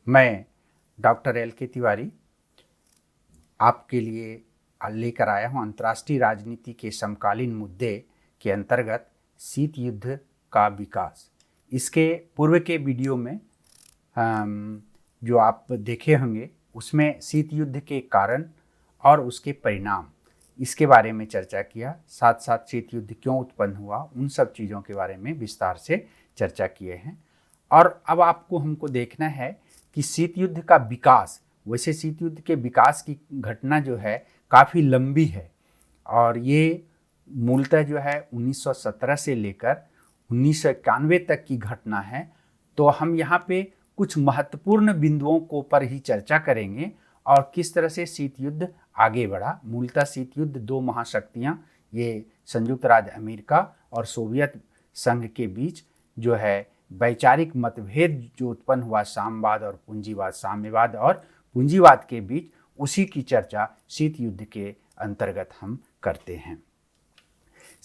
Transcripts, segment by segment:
मैं doctor L के तिवारी आपके लिए लेकर आया हूं अंतर्राष्ट्रीय राजनीति के समकालीन मुद्दे के अंतर्गत शीत युद्ध का विकास। इसके पूर्व के वीडियो में जो आप देखे होंगे उसमें शीत युद्ध के कारण और उसके परिणाम इसके बारे में चर्चा किया, साथ साथ शीत युद्ध क्यों उत्पन्न हुआ उन सब चीज़ों के बारे में विस्तार से चर्चा किए हैं। और अब हमको देखना है कि शीत युद्ध का विकास, वैसे शीत युद्ध के विकास की घटना जो है काफ़ी लंबी है और ये मूलतः जो है 1917 से लेकर 1991 तक की घटना है। तो हम यहाँ पे कुछ महत्वपूर्ण बिंदुओं को पर ही चर्चा करेंगे और किस तरह से शीत युद्ध आगे बढ़ा। मूलतः शीत युद्ध दो महाशक्तियाँ, ये संयुक्त राज्य अमेरिका और सोवियत संघ के बीच जो है वैचारिक मतभेद जो उत्पन्न हुआ साम्यवाद और पूंजीवाद, साम्यवाद और पूंजीवाद के बीच, उसी की चर्चा शीत युद्ध के अंतर्गत हम करते हैं।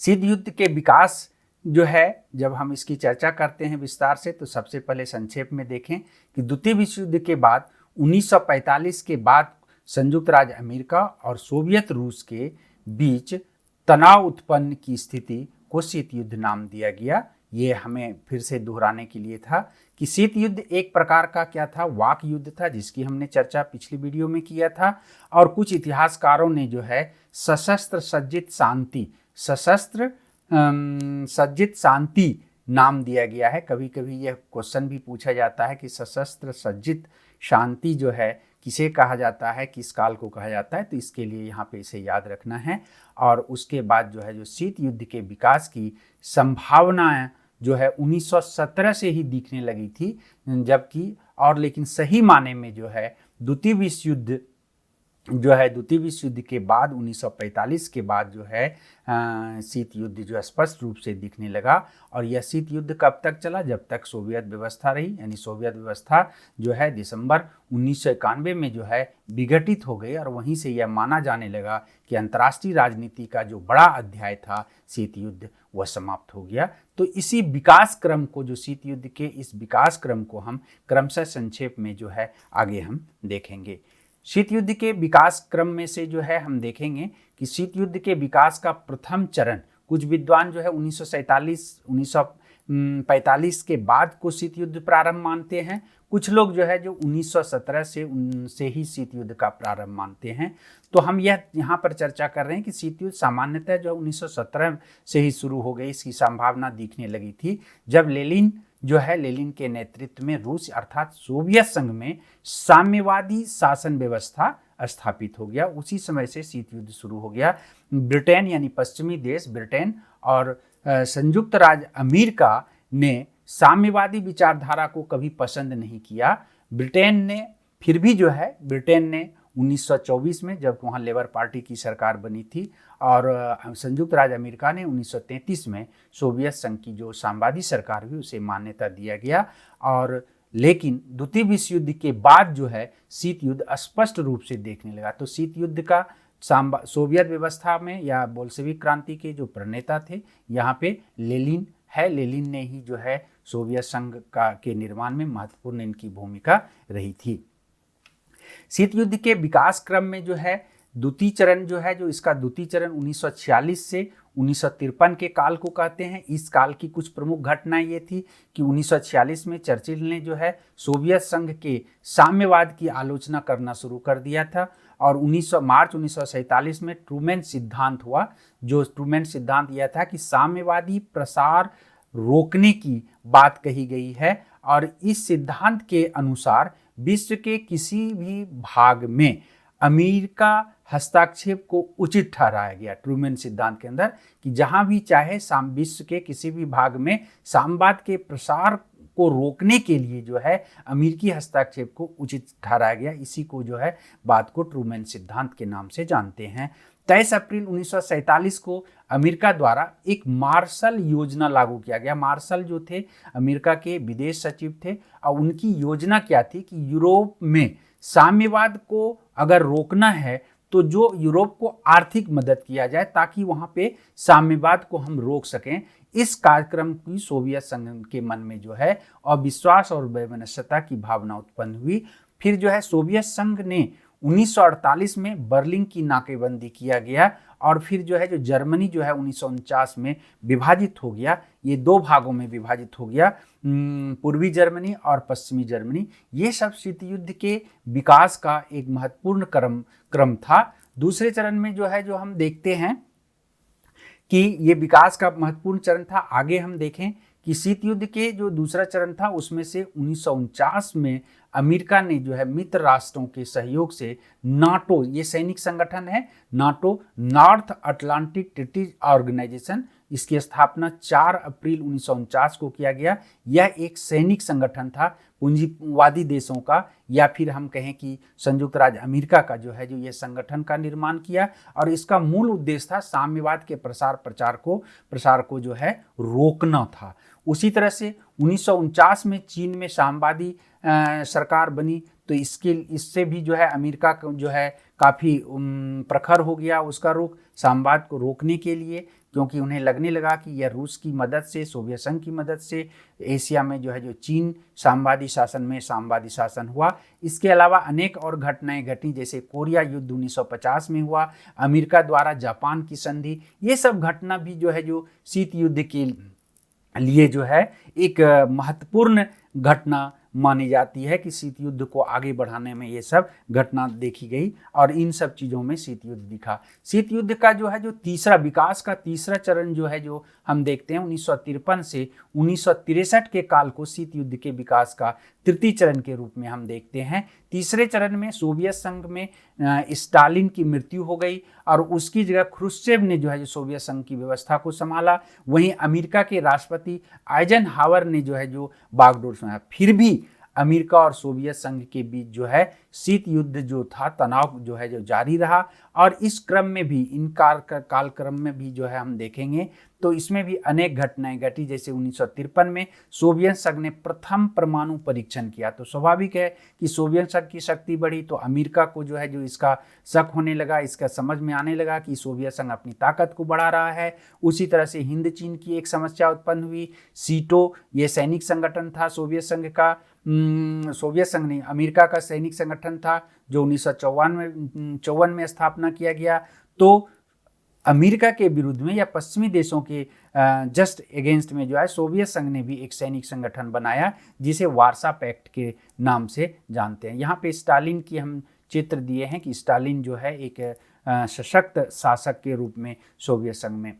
शीत युद्ध के विकास जो है जब हम इसकी चर्चा करते हैं विस्तार से, तो सबसे पहले संक्षेप में देखें कि द्वितीय विश्व युद्ध के बाद 1945 के बाद संयुक्त राज्य अमेरिका और सोवियत रूस के बीच तनाव उत्पन्न की स्थिति को शीत युद्ध नाम दिया गया। ये हमें फिर से दोहराने के लिए था कि शीत युद्ध एक प्रकार का क्या था, वाक युद्ध था, जिसकी हमने चर्चा पिछली वीडियो में किया था। और कुछ इतिहासकारों ने जो है सशस्त्र सज्जित शांति नाम दिया गया है। कभी कभी यह क्वेश्चन भी पूछा जाता है कि सशस्त्र सज्जित शांति जो है किसे कहा जाता है, किस काल को कहा जाता है, तो इसके लिए यहाँ पे इसे याद रखना है। और उसके बाद जो है जो शीत युद्ध के विकास की संभावना जो है 1917 से ही दिखने लगी थी, जबकि और लेकिन सही माने में जो है द्वितीय विश्व युद्ध के बाद 1945 के बाद जो है शीत युद्ध जो स्पष्ट रूप से दिखने लगा। और यह शीत युद्ध कब तक चला, जब तक सोवियत व्यवस्था रही, यानी सोवियत व्यवस्था जो है दिसंबर 1991 में जो है विघटित हो गई और वहीं से यह माना जाने लगा कि अंतर्राष्ट्रीय राजनीति का जो बड़ा अध्याय था शीत युद्ध वह समाप्त हो गया। तो इसी विकास क्रम को, जो शीत युद्ध के इस विकास क्रम को हम क्रमशः संक्षेप में जो है आगे हम देखेंगे। शीत युद्ध के विकास क्रम में से जो है हम देखेंगे कि शीत युद्ध के विकास का प्रथम चरण, कुछ विद्वान जो है 1945 के बाद को शीत युद्ध प्रारंभ मानते हैं, कुछ लोग जो है जो 1917 से ही शीत युद्ध का प्रारंभ मानते हैं। तो हम यहाँ पर चर्चा कर रहे हैं कि शीत युद्ध सामान्यतः जो 1917 से ही शुरू हो गई, इसकी संभावना दिखने लगी थी जब लेनिन के नेतृत्व में रूस अर्थात सोवियत संघ में साम्यवादी शासन व्यवस्था स्थापित हो गया। उसी समय से शीत युद्ध शुरू हो गया। ब्रिटेन यानी पश्चिमी देश ब्रिटेन और संयुक्त राज्य अमेरिका ने साम्यवादी विचारधारा को कभी पसंद नहीं किया। ब्रिटेन ने 1924 में, जब वहाँ लेबर पार्टी की सरकार बनी थी, और संयुक्त राज्य अमेरिका ने 1933 में सोवियत संघ की जो साम्यवादी सरकार हुई उसे मान्यता दिया गया। और लेकिन द्वितीय विश्व युद्ध के बाद जो है शीत युद्ध स्पष्ट रूप से देखने लगा। तो शीत युद्ध का सोवियत व्यवस्था में या बोल्शेविक क्रांति के जो प्रणेता थे यहाँ पे लेनिन ने ही जो है सोवियत संघ के निर्माण में महत्वपूर्ण इनकी भूमिका रही थी। शीत युद्ध के विकास क्रम में जो है द्वितीय चरण जो है, जो इसका द्वितीय चरण 1946 से 1953 के काल को कहते हैं। इस काल की कुछ प्रमुख घटनाएं ये थी कि 1946 में चर्चिल ने जो है सोवियत संघ के साम्यवाद की आलोचना करना शुरू कर दिया था और मार्च 1947 में ट्रूमैन सिद्धांत हुआ। जो ट्रूमैन सिद्धांत यह था कि साम्यवादी प्रसार रोकने की बात कही गई है और इस सिद्धांत के अनुसार विश्व के किसी भी भाग में अमेरिका हस्तक्षेप को उचित ठहराया गया। ट्रूमैन सिद्धांत के अंदर कि जहां भी चाहे विश्व के किसी भी भाग में साम्यवाद के प्रसार को रोकने के लिए जो है अमेरिकी हस्तक्षेप को उचित ठहराया गया। इसी को जो है बात को ट्रूमैन सिद्धांत के नाम से जानते हैं। 23 अप्रैल 1947 को अमेरिका द्वारा एक मार्शल योजना लागू किया गया। मार्शल जो थे अमेरिका के विदेश सचिव थे और उनकी योजना क्या थी कि यूरोप में साम्यवाद को अगर रोकना है तो जो यूरोप को आर्थिक मदद किया जाए ताकि वहाँ पे साम्यवाद को हम रोक सकें। इस कार्यक्रम की सोवियत संघ के मन में जो है अविश्वास और वैमनस्यता की भावना उत्पन्न हुई। फिर जो है सोवियत संघ ने 1948 में बर्लिन की नाकेबंदी किया गया और फिर जो है जो जर्मनी जो है 1949 में विभाजित हो गया, ये दो भागों में विभाजित हो गया, पूर्वी जर्मनी और पश्चिमी जर्मनी। ये सब शीत युद्ध के विकास का एक महत्वपूर्ण क्रम था। दूसरे चरण में जो है जो हम देखते हैं कि ये विकास का महत्वपूर्ण चरण था। आगे हम देखें कि शीत युद्ध के जो दूसरा चरण था उसमें से 1949 में अमेरिका ने जो है मित्र राष्ट्रों के सहयोग से नाटो, ये सैनिक संगठन है NATO, North Atlantic Treaty Organization, इसकी स्थापना 4 अप्रैल 1949 को किया गया। यह एक सैनिक संगठन था पूंजीवादी देशों का, या फिर हम कहें कि संयुक्त राज्य अमेरिका का जो है जो ये संगठन का निर्माण किया, और इसका मूल उद्देश्य था साम्यवाद के प्रसार को जो है रोकना था। उसी तरह से 1949 में चीन में साम्यवादी सरकार बनी, तो इससे भी जो है अमेरिका को जो है काफ़ी प्रखर हो गया उसका रुख साम्यवाद को रोकने के लिए, क्योंकि उन्हें लगने लगा कि यह रूस की मदद से, सोवियत संघ की मदद से एशिया में जो है जो चीन साम्यवादी शासन हुआ। इसके अलावा अनेक और घटनाएं घटी, जैसे कोरिया युद्ध 1950 में हुआ, अमेरिका द्वारा जापान की संधि, ये सब घटना भी जो है जो शीत युद्ध के लिए जो है एक महत्वपूर्ण घटना मानी जाती है कि शीत युद्ध को आगे बढ़ाने में ये सब घटना देखी गई और इन सब चीज़ों में शीत युद्ध दिखा। शीत युद्ध का जो है जो तीसरा विकास का तीसरा चरण जो है जो हम देखते हैं 1953 से 1963 के काल को शीत युद्ध के विकास का तृतीय चरण के रूप में हम देखते हैं। तीसरे चरण में सोवियत संघ में स्टालिन की मृत्यु हो गई और उसकी जगह ख्रुश्चेव ने जो है जो सोवियत संघ की व्यवस्था को संभाला। वहीं अमेरिका के राष्ट्रपति आइजनहावर ने जो है जो बागडोर संभाला। फिर भी अमेरिका और सोवियत संघ के बीच जो है शीत युद्ध जो था, तनाव जो है जो जारी रहा, और इस क्रम में भी इन कालक्रम में भी जो है हम देखेंगे तो इसमें भी अनेक घटनाएं घटी। जैसे 1953 में सोवियत संघ ने प्रथम परमाणु परीक्षण किया, तो स्वाभाविक है कि सोवियत संघ की शक्ति बढ़ी तो अमेरिका को जो है जो इसका शक होने लगा, इसका समझ में आने लगा कि सोवियत संघ अपनी ताकत को बढ़ा रहा है। उसी तरह से हिंद चीन की एक समस्या उत्पन्न हुई। सीटो, ये सैनिक संगठन था सोवियत संघ का, सोवियत संघ नहीं, अमेरिका का सैनिक संगठन था जो 1954 में स्थापना किया गया। तो अमेरिका के विरुद्ध में या पश्चिमी देशों के जस्ट अगेंस्ट में जो है सोवियत संघ ने भी एक सैनिक संगठन बनाया जिसे वार्सा पैक्ट के नाम से जानते हैं। यहाँ पे स्टालिन की हम चित्र दिए हैं कि स्टालिन जो है एक सशक्त शासक के रूप में सोवियत संघ में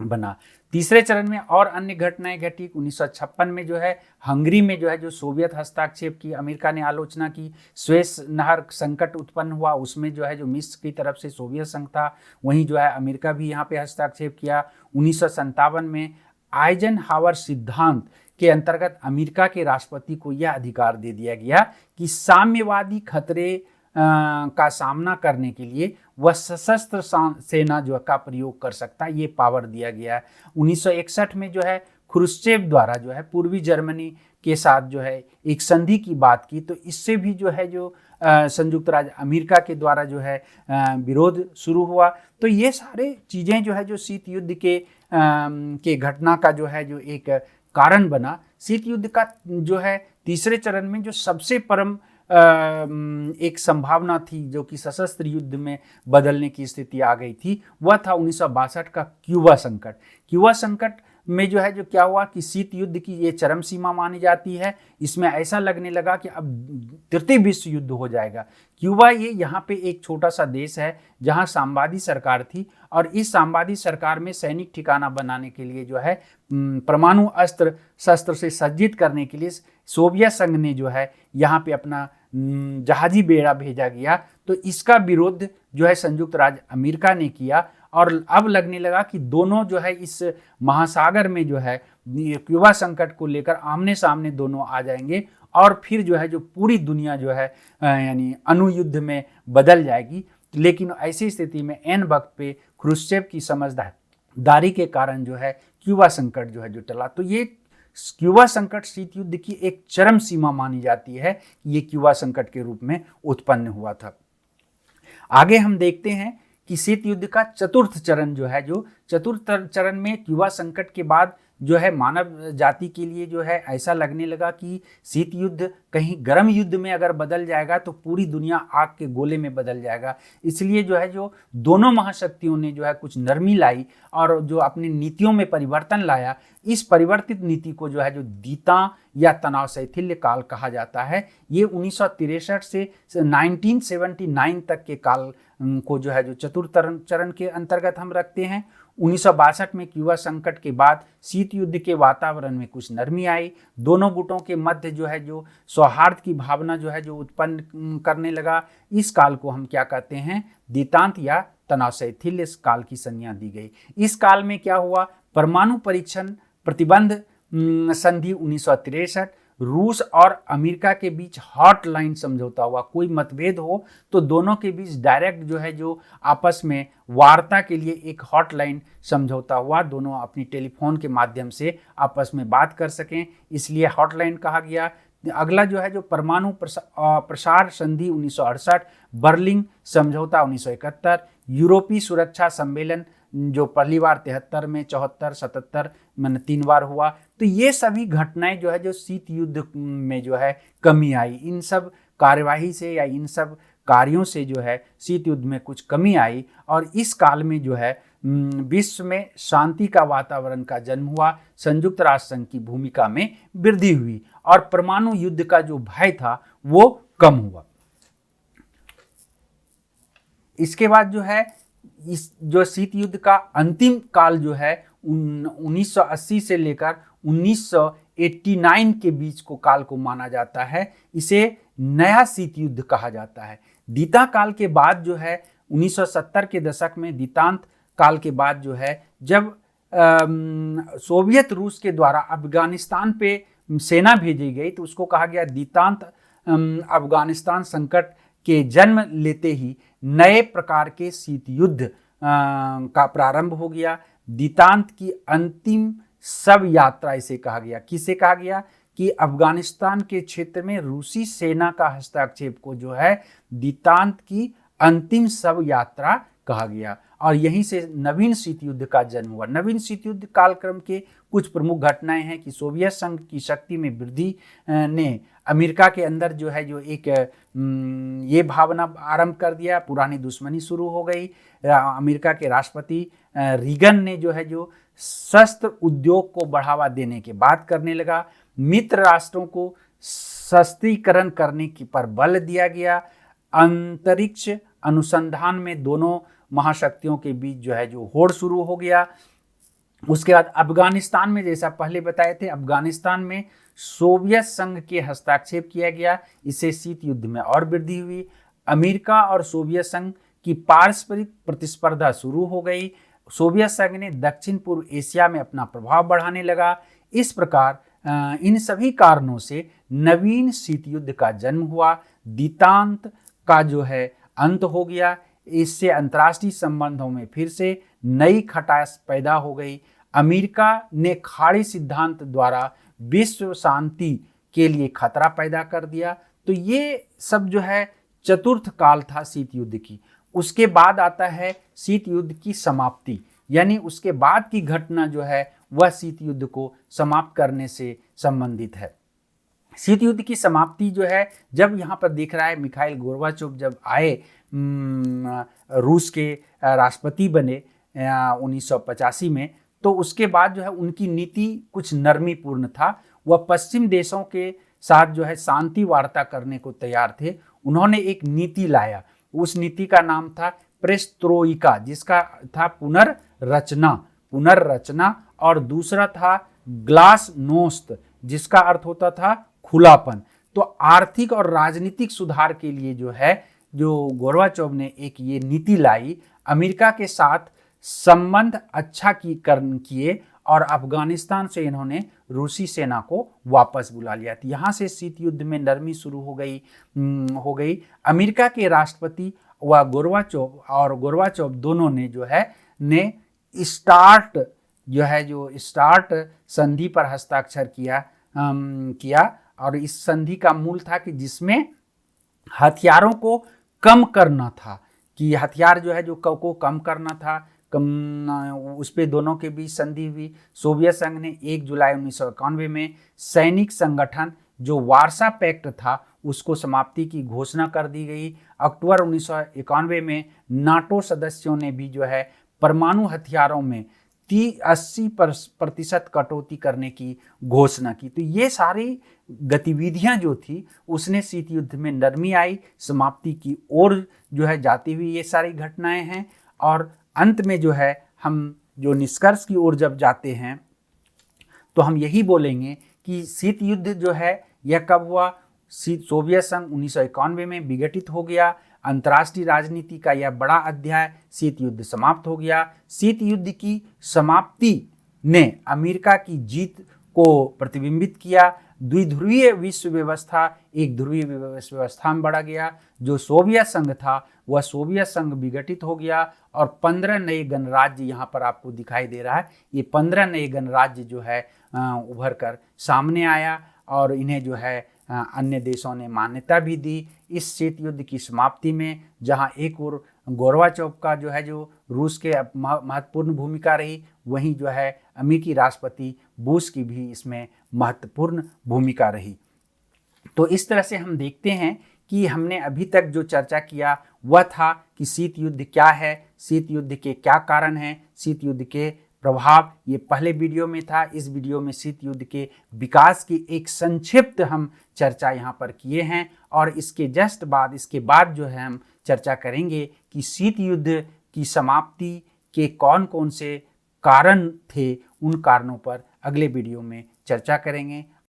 बना। तीसरे चरण में और अन्य घटनाएं घटी। 1956 में जो है हंगरी में जो है जो सोवियत हस्तक्षेप की अमेरिका ने आलोचना की। स्वेज नहर संकट उत्पन्न हुआ, उसमें जो है जो मिस्र की तरफ से सोवियत संघ था, वहीं जो है अमेरिका भी यहाँ पे हस्तक्षेप किया। 1957 में आइजनहावर सिद्धांत के अंतर्गत अमेरिका के राष्ट्रपति को यह अधिकार दे दिया गया कि साम्यवादी खतरे का सामना करने के लिए वह सशस्त्र सेना जो का प्रयोग कर सकता है, ये पावर दिया गया है। 1961 में जो है ख्रुश्चेव द्वारा जो है पूर्वी जर्मनी के साथ जो है एक संधि की बात की, तो इससे भी जो है जो संयुक्त राज्य अमेरिका के द्वारा जो है विरोध शुरू हुआ। तो ये सारे चीज़ें जो है जो शीत युद्ध के घटना का जो है जो एक कारण बना। शीत युद्ध का जो है तीसरे चरण में जो सबसे परम एक संभावना थी जो कि सशस्त्र युद्ध में बदलने की स्थिति आ गई थी, वह था 1962 का क्यूबा संकट। क्यूबा संकट में जो है जो क्या हुआ कि शीत युद्ध की ये चरम सीमा मानी जाती है। इसमें ऐसा लगने लगा कि अब तृतीय विश्व युद्ध हो जाएगा। क्यूबा ये यहाँ पे एक छोटा सा देश है जहाँ साम्यवादी सरकार थी, और इस साम्यवादी सरकार में सैनिक ठिकाना बनाने के लिए जो है परमाणु अस्त्र शस्त्र से सज्जित करने के लिए सोवियत संघ ने जो है यहाँ पे अपना जहाजी बेड़ा भेजा गया। तो इसका विरोध जो है संयुक्त राज्य अमेरिका ने किया, और अब लगने लगा कि दोनों जो है इस महासागर में जो है क्यूबा संकट को लेकर आमने सामने दोनों आ जाएंगे, और फिर जो है जो पूरी दुनिया जो है यानी अणुयुद्ध में बदल जाएगी। लेकिन ऐसी स्थिति में एन वक्त पे ख्रुश्चेव की समझदारी के कारण जो है क्यूबा संकट जो है जो टला। तो ये क्यूबा संकट शीत युद्ध की एक चरम सीमा मानी जाती है, ये क्यूबा संकट के रूप में उत्पन्न हुआ था। आगे हम देखते हैं कि शीत युद्ध का चतुर्थ चरण जो है जो चतुर्थ चरण में क्यूबा संकट के बाद जो है मानव जाति के लिए जो है ऐसा लगने लगा कि शीत युद्ध कहीं गर्म युद्ध में अगर बदल जाएगा तो पूरी दुनिया आग के गोले में बदल जाएगा। इसलिए जो है जो दोनों महाशक्तियों ने जो है कुछ नरमी लाई और जो अपनी नीतियों में परिवर्तन लाया। इस परिवर्तित नीति को जो है जो दीता या तनाव शैथिल्य काल कहा जाता है। ये 1963 से 1979 तक के काल को जो है जो चतुर्थ चरण के अंतर्गत हम रखते हैं। 1962 में क्यूबा संकट के बाद शीत युद्ध के वातावरण में कुछ नरमी आई। दोनों गुटों के मध्य जो है जो सौहार्द की भावना जो है जो उत्पन्न करने लगा। इस काल को हम क्या कहते हैं, दीतांत या तनाव शैथिल्य काल की संज्ञा दी गई। इस काल में क्या हुआ, परमाणु परीक्षण प्रतिबंध संधि 1963, रूस और अमेरिका के बीच हॉटलाइन समझौता हुआ। कोई मतभेद हो तो दोनों के बीच डायरेक्ट जो है जो आपस में वार्ता के लिए एक हॉटलाइन समझौता हुआ, दोनों अपनी टेलीफोन के माध्यम से आपस में बात कर सकें, इसलिए हॉटलाइन कहा गया। अगला जो है जो परमाणु प्रसार संधि 1968, बर्लिन समझौता 1971, यूरोपीय सुरक्षा सम्मेलन जो पहली बार 73 में, 74, 77 मैंने 3 बार हुआ। तो ये सभी घटनाएं जो है जो शीत युद्ध में जो है कमी आई। इन सब कार्यवाही से या इन सब कार्यों से जो है शीत युद्ध में कुछ कमी आई और इस काल में जो है विश्व में शांति का वातावरण का जन्म हुआ। संयुक्त राष्ट्र संघ की भूमिका में वृद्धि हुई और परमाणु युद्ध का जो भय था वो कम हुआ। इसके बाद जो है इस जो शीत युद्ध का अंतिम काल जो है 1980 से लेकर 1989 के बीच को काल को माना जाता है। इसे नया शीत युद्ध कहा जाता है। दीता काल के बाद जो है 1970 के दशक में, दीतांत काल के बाद जो है जब सोवियत रूस के द्वारा अफगानिस्तान पे सेना भेजी गई तो उसको कहा गया दीतांत। अफगानिस्तान संकट के जन्म लेते ही नए प्रकार के शीत युद्ध का प्रारंभ हो गया। दीतांत की अंतिम शव यात्रा इसे कहा गया। किसे कहा गया कि अफगानिस्तान के क्षेत्र में रूसी सेना का हस्तक्षेप को जो है दीतांत की अंतिम शव यात्रा कहा गया और यहीं से नवीन शीत युद्ध का जन्म हुआ। नवीन शीत युद्ध कालक्रम के कुछ प्रमुख घटनाएं हैं कि सोवियत संघ की शक्ति में वृद्धि ने अमेरिका के अंदर जो है जो एक ये भावना आरंभ कर दिया, पुरानी दुश्मनी शुरू हो गई। अमेरिका के राष्ट्रपति रीगन ने जो है जो शस्त्र उद्योग को बढ़ावा देने की बात करने लगा। मित्र राष्ट्रों को शस्त्रीकरण करने की पर बल दिया गया। अंतरिक्ष अनुसंधान में दोनों महाशक्तियों के बीच जो है जो होड़ शुरू हो गया। उसके बाद अफगानिस्तान में, जैसा पहले बताए थे, अफगानिस्तान में सोवियत संघ के हस्तक्षेप किया गया। इससे शीत युद्ध में और वृद्धि हुई। अमेरिका और सोवियत संघ की पारस्परिक प्रतिस्पर्धा शुरू हो गई। सोवियत संघ ने दक्षिण पूर्व एशिया में अपना प्रभाव बढ़ाने लगा। इस प्रकार इन सभी कारणों से नवीन शीत युद्ध का जन्म हुआ। दीतांत का जो है अंत हो गया। इससे अंतर्राष्ट्रीय संबंधों में फिर से नई खटास पैदा हो गई। अमेरिका ने खाड़ी सिद्धांत द्वारा विश्व शांति के लिए खतरा पैदा कर दिया। तो ये सब जो है चतुर्थ काल था शीत युद्ध की। उसके बाद आता है शीत युद्ध की समाप्ति, यानी उसके बाद की घटना जो है वह शीत युद्ध को समाप्त करने से संबंधित है। शीत युद्ध की समाप्ति जो है, जब यहाँ पर दिख रहा है मिखाइल गोर्बाचोव जब आए, रूस के राष्ट्रपति बने 1985 में, तो उसके बाद जो है उनकी नीति कुछ नरमीपूर्ण था। वह पश्चिम देशों के साथ जो है शांति वार्ता करने को तैयार थे। उन्होंने एक नीति लाया, उस नीति का नाम था प्रेस्ट्रोइका, जिसका था पुनर्रचना, और दूसरा था ग्लासनोस्त, जिसका अर्थ होता था खुलापन। तो आर्थिक और राजनीतिक सुधार के लिए जो है जो गोर्बाचोव ने एक ये नीति लाई। अमेरिका के साथ संबंध अच्छा किए और अफगानिस्तान से इन्होंने रूसी सेना को वापस बुला लिया। तो यहाँ से शीत युद्ध में नरमी शुरू हो गई। अमेरिका के राष्ट्रपति व गोर्बाचोव दोनों ने जो है स्टार्ट संधि पर हस्ताक्षर किया और इस संधि का मूल था कि जिसमें हथियारों को कम करना था, कि हथियार जो है जो को कम करना था, उस पे दोनों के बीच संधि हुई। सोवियत संघ ने 1 जुलाई 1991 में सैनिक संगठन जो वार्सा पैक्ट था उसको समाप्ति की घोषणा कर दी गई। अक्टूबर 1991 में नाटो सदस्यों ने भी जो है परमाणु हथियारों में 80% कटौती करने की घोषणा की। तो ये सारी गतिविधियां जो थी उसने शीत युद्ध में नरमी आई, समाप्ति की ओर जो है जाती हुई ये सारी घटनाएं हैं। और अंत में जो है हम जो निष्कर्ष की ओर जब जाते हैं तो हम यही बोलेंगे कि शीत युद्ध जो है यह कब हुआ? सोवियत संघ 1991 में विघटित हो गया। अंतर्राष्ट्रीय राजनीति का यह बड़ा अध्याय शीत युद्ध समाप्त हो गया। शीत युद्ध की समाप्ति ने अमेरिका की जीत को प्रतिबिंबित किया। द्विध्रुवीय विश्व व्यवस्था एक ध्रुवीय व्यवस्था में बढ़ गया। जो सोवियत संघ था वह सोवियत संघ विघटित हो गया और 15 नए गणराज्य यहाँ पर आपको दिखाई दे रहा है। ये 15 नए गणराज्य जो है उभर कर सामने आया और इन्हें जो है अन्य देशों ने मान्यता भी दी। इस शीत युद्ध की समाप्ति में जहां एक और गोरबाचोव का जो है जो रूस के महत्वपूर्ण भूमिका रही, वहीं जो है अमेरिकी राष्ट्रपति बुश की भी इसमें महत्वपूर्ण भूमिका रही। तो इस तरह से हम देखते हैं कि हमने अभी तक जो चर्चा किया वह था कि शीत युद्ध क्या है, शीत युद्ध के क्या कारण हैं, शीत युद्ध के प्रभाव। ये पहले वीडियो में था। इस वीडियो में शीत युद्ध के विकास की एक संक्षिप्त हम चर्चा यहाँ पर किए हैं और इसके इसके बाद जो है हम चर्चा करेंगे कि शीत युद्ध की समाप्ति के कौन कौन से कारण थे। उन कारणों पर अगले वीडियो में चर्चा करेंगे।